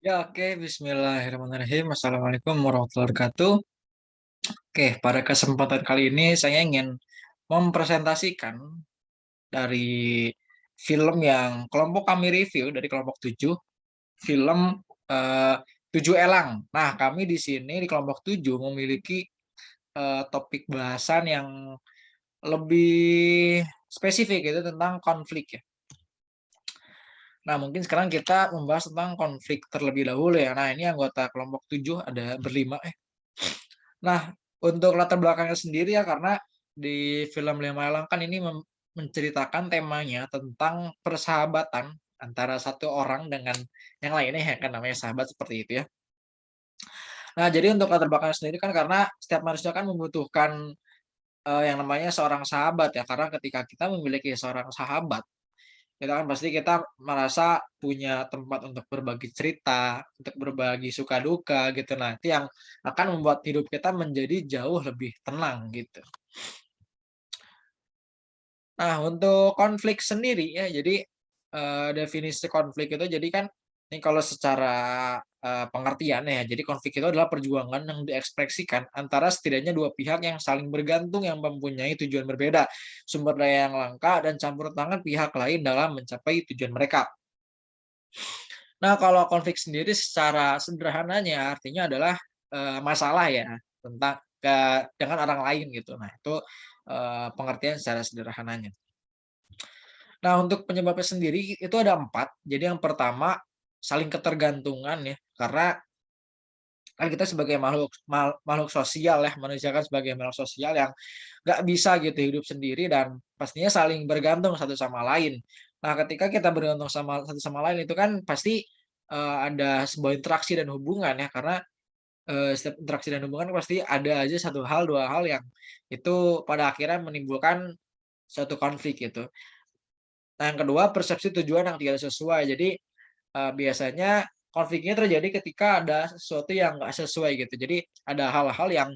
Ya, oke. Bismillahirrahmanirrahim. Assalamualaikum warahmatullahi wabarakatuh. Oke, pada kesempatan kali ini saya ingin mempresentasikan dari film yang kelompok kami review dari kelompok 7, film eh, 7 Elang. Nah, kami di sini di kelompok 7 memiliki topik bahasan yang lebih spesifik itu tentang konflik ya. Nah, mungkin sekarang kita membahas tentang konflik terlebih dahulu ya. Nah, ini anggota kelompok 7 ada berlima. Nah, untuk latar belakangnya sendiri ya karena di film Lima Elang kan ini menceritakan temanya tentang persahabatan antara satu orang dengan yang lainnya ya kan namanya sahabat seperti itu ya. Nah, jadi untuk latar belakangnya sendiri kan karena setiap manusia kan membutuhkan yang namanya seorang sahabat ya karena ketika kita memiliki seorang sahabat kita kan pasti kita merasa punya tempat untuk berbagi cerita, untuk berbagi suka duka gitu. Nah, itu yang akan membuat hidup kita menjadi jauh lebih tenang gitu. Nah, untuk konflik sendiri ya, jadi definisi konflik itu jadi kan ini kalau secara pengertian ya, jadi konflik itu adalah perjuangan yang diekspresikan antara setidaknya dua pihak yang saling bergantung yang mempunyai tujuan berbeda, sumber daya yang langka dan campur tangan pihak lain dalam mencapai tujuan mereka. Nah, kalau konflik sendiri secara sederhananya artinya adalah, masalah ya tentang dengan orang lain gitu. Nah, itu, pengertian secara sederhananya. Nah, untuk penyebabnya sendiri itu ada 4. Jadi yang pertama, saling ketergantungan ya, karena kan kita sebagai makhluk sosial ya, manusia kan sebagai makhluk sosial yang nggak bisa gitu hidup sendiri dan pastinya saling bergantung satu sama lain. Nah, ketika kita bergantung sama satu sama lain itu kan pasti, ada sebuah interaksi dan hubungan ya, karena, setiap interaksi dan hubungan pasti ada aja satu hal, 2 hal yang itu pada akhirnya menimbulkan suatu konflik gitu. Nah, yang kedua persepsi tujuan yang tidak sesuai. Jadi, biasanya konfliknya terjadi ketika ada sesuatu yang nggak sesuai gitu. Jadi ada hal-hal yang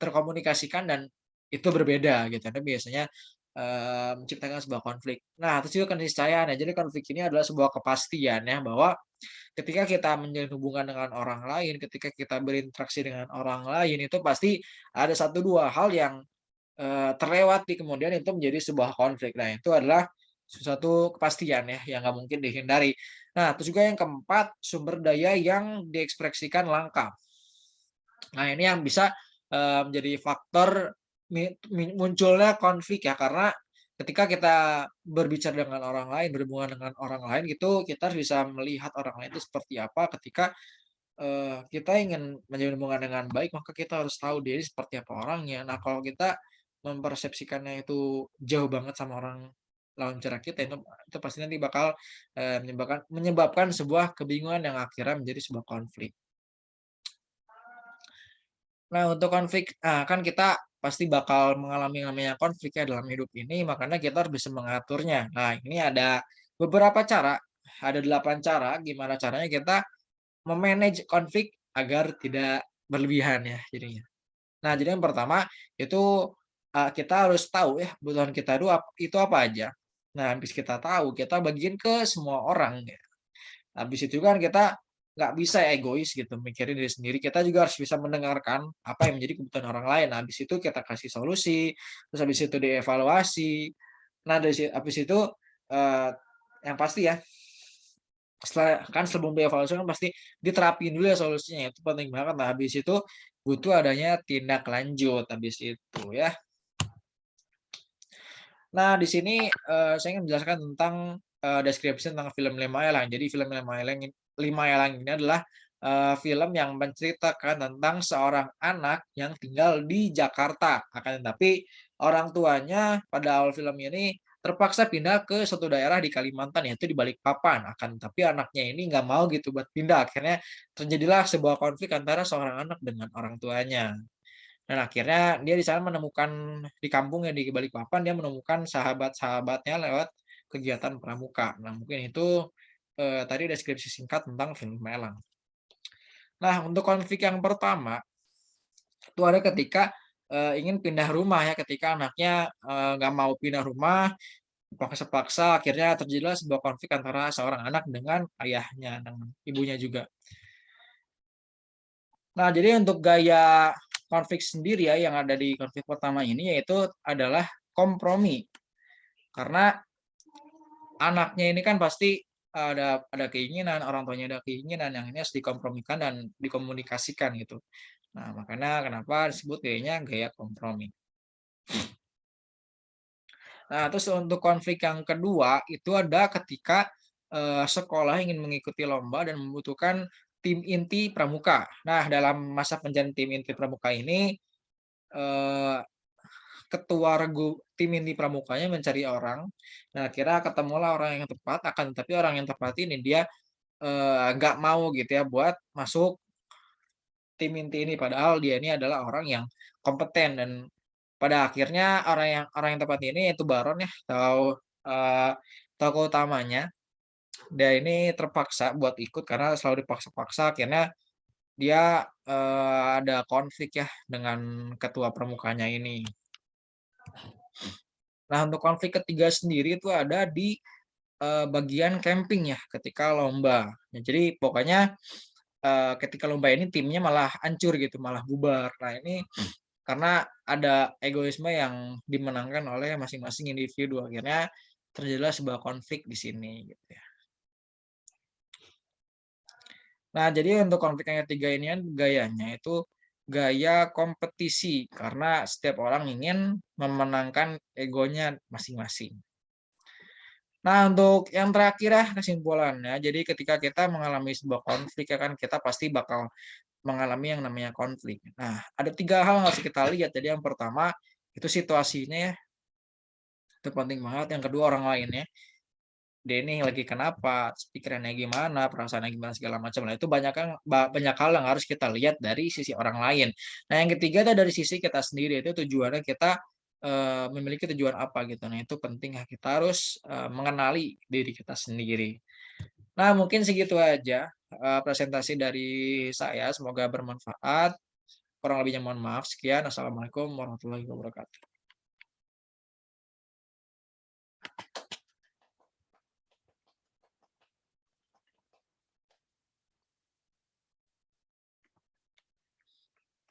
terkomunikasikan dan itu berbeda gitu. Itu biasanya, menciptakan sebuah konflik. Nah, terus juga keniscayaan ya. Jadi konflik ini adalah sebuah kepastian ya bahwa ketika kita menjalin hubungan dengan orang lain, ketika kita berinteraksi dengan orang lain, itu pasti ada satu 2 hal yang terlewati kemudian itu menjadi sebuah konflik. Nah, itu adalah sesuatu kepastian ya, yang nggak mungkin dihindari. Nah, terus juga yang keempat, sumber daya yang diekspresikan langka. Nah, ini yang bisa, menjadi faktor munculnya konflik ya, karena ketika kita berbicara dengan orang lain, berhubungan dengan orang lain gitu, kita harus bisa melihat orang lain itu seperti apa ketika, kita ingin menjalin hubungan dengan baik, maka kita harus tahu dia ini seperti apa orangnya. Nah, kalau kita mempersepsikannya itu jauh banget sama orang lawan bicara kita, itu pasti nanti bakal, menyebabkan menyebabkan sebuah kebingungan yang akhirnya menjadi sebuah konflik. Nah, untuk konflik kan kita pasti bakal mengalami namanya konflik ya dalam hidup ini, makanya kita harus bisa mengaturnya. Nah, ini ada beberapa cara, ada 8 cara gimana caranya kita konflik agar tidak berlebihan ya jadinya. Nah, jadi yang pertama itu, kita harus tahu ya kebutuhan kita itu apa aja. Nah, habis kita tahu, kita bagiin ke semua orang ya. Habis itu kan kita nggak bisa egois gitu mikirin diri sendiri, kita juga harus bisa mendengarkan apa yang menjadi kebutuhan orang lain. Nah, habis itu kita kasih solusi, terus habis itu dievaluasi. Nah, habis itu, eee, yang pasti ya, sebelum dievaluasi kan pasti diterapin dulu ya solusinya, itu penting banget. Nah, habis itu butuh adanya tindak lanjut habis itu ya. Nah, di sini, saya ingin menjelaskan tentang, deskripsi tentang film Lima Elang. Jadi film Lima Elang ini adalah, film yang menceritakan tentang seorang anak yang tinggal di Jakarta. Akan tetapi orang tuanya pada awal film ini terpaksa pindah ke suatu daerah di Kalimantan, yaitu di Balikpapan. Akan tetapi anaknya ini nggak mau gitu buat pindah, akhirnya terjadilah sebuah konflik antara seorang anak dengan orang tuanya. Dan akhirnya dia di sana menemukan di kampungnya di Balikpapan, dia menemukan sahabat-sahabatnya lewat kegiatan pramuka. Nah, mungkin itu, tadi deskripsi singkat tentang film Malang. Nah, untuk konflik yang pertama, itu ada ketika, ingin pindah rumah ya, ketika anaknya, nggak mau pindah rumah, paksa-paksa akhirnya terjadilah sebuah konflik antara seorang anak dengan ayahnya dan ibunya juga. Nah, jadi untuk gaya konflik sendiri ya yang ada di konflik pertama ini yaitu adalah kompromi. Karena anaknya ini kan pasti ada keinginan, orang tuanya ada keinginan yang ini harus dikompromikan dan dikomunikasikan gitu. Nah, makanya kenapa disebut gayanya gaya kompromi. Nah, terus untuk konflik yang kedua itu ada ketika sekolah ingin mengikuti lomba dan membutuhkan tim inti pramuka. Nah, dalam masa pencarian tim inti pramuka ini eh, ketua regu tim inti pramukanya mencari orang. Nah, kira ketemulah orang yang tepat. Akan tetapi orang yang tepat ini dia nggak mau gitu ya buat masuk tim inti ini. Padahal dia ini adalah orang yang kompeten dan pada akhirnya orang yang tepat ini itu Baron ya, tokoh utamanya. Dia ini terpaksa buat ikut karena selalu dipaksa-paksa. Akhirnya dia ada konflik ya dengan ketua pramukanya ini. Nah, untuk konflik ketiga sendiri itu ada di bagian camping ya ketika lomba. Ya, jadi pokoknya ketika lomba ini timnya malah hancur gitu, malah bubar. Nah, ini karena ada egoisme yang dimenangkan oleh masing-masing individu. Akhirnya terjadilah sebuah konflik di sini gitu ya. Nah, jadi untuk konflik yang ketiga ini kan gayanya itu gaya kompetisi karena setiap orang ingin memenangkan egonya masing-masing. Nah, untuk yang terakhir ya kesimpulannya, jadi ketika kita mengalami sebuah konflik ya kan kita pasti bakal mengalami yang namanya konflik. Nah, ada 3 hal yang harus kita lihat. Jadi yang pertama itu situasinya ya, itu penting banget. Yang kedua orang lainnya, dia ini lagi kenapa, pikirannya gimana, perasaannya gimana segala macam. Nah, itu banyak hal yang harus kita lihat dari sisi orang lain. Nah, yang ketiga itu dari sisi kita sendiri, itu tujuannya kita memiliki tujuan apa gitu. Nah, itu penting ya kita harus mengenali diri kita sendiri. Nah, mungkin segitu aja presentasi dari saya. Semoga bermanfaat. Kurang lebihnya mohon maaf. Sekian. Assalamualaikum warahmatullahi wabarakatuh.